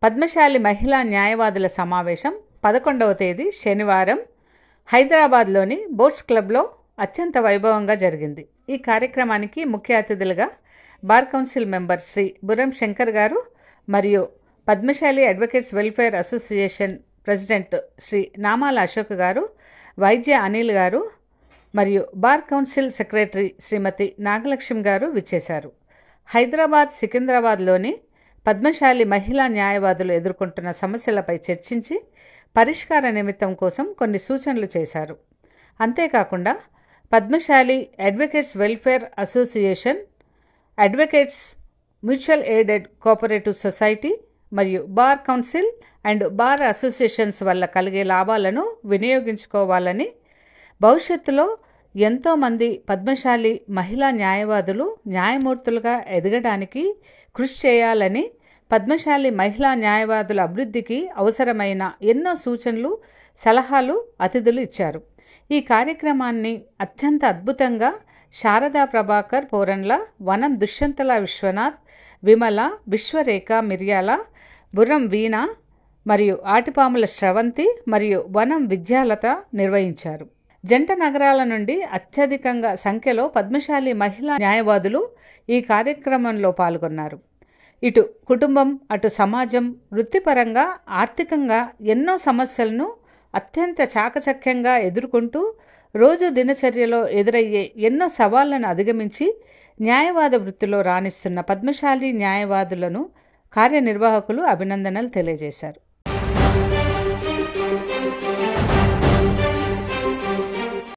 పద్మశాలి మహిళా న్యాయవాదుల సమావేశం 11వ తేదీ శనివారం హైదరాబాద్లోని బోట్స్ క్లబ్లో అత్యంత వైభవంగా జరిగింది. ఈ కార్యక్రమానికి ముఖ్య అతిథులుగా bar council member Shri Burram Shankar garu మరియు Padmashali advocates welfare association president Shri Namala Ashok garu, Vaidya Anil garu మరియు bar council secretary Shrimati Nagalakshmi garu విచ్చేశారు. హైదరాబాద్, సికింద్రాబాద్లోని పద్మశాలి మహిళా న్యాయవాదులు ఎదుర్కొంటున్న సమస్యలపై చర్చించి పరిష్కార నిమిత్తం కోసం కొన్ని సూచనలు చేశారు. అంతేకాకుండా Padmashali advocates welfare association, advocates mutual aided cooperative society మరియు bar council and bar associations వల్ల కలిగే లాభాలను వినియోగించుకోవాలని, భవిష్యత్తులో ఎంతోమంది పద్మశాలి మహిళా న్యాయవాదులు న్యాయమూర్తులుగా ఎదగడానికి కృషి చేయాలని, పద్మశాలి మహిళా న్యాయవాదుల అభివృద్ధికి అవసరమైన ఎన్నో సూచనలు, సలహాలు అతిథులు ఇచ్చారు. ఈ కార్యక్రమాన్ని అత్యంత అద్భుతంగా శారదా ప్రభాకర్ పోరన్ల, వనం దుష్యంతల విశ్వనాథ్, విమల, విశ్వరేఖ మిర్యాల, బుర్రం వీణ మరియు ఆటిపాముల శ్రవంతి మరియు వనం విద్యాలత నిర్వహించారు. జంట నగరాల నుండి అత్యధికంగా సంఖ్యలో పద్మశాలి మహిళా న్యాయవాదులు ఈ కార్యక్రమంలో పాల్గొన్నారు. ఇటు కుటుంబం, అటు సమాజం, వృత్తిపరంగా, ఆర్థికంగా ఎన్నో సమస్యలను అత్యంత చాకచక్యంగా ఎదుర్కొంటూ రోజు దినచర్యలో ఎదురయ్యే ఎన్నో సవాళ్లను అధిగమించి న్యాయవాద వృత్తిలో రాణిస్తున్న పద్మశాలి న్యాయవాదులను కార్యనిర్వాహకులు అభినందనలు తెలియజేశారు.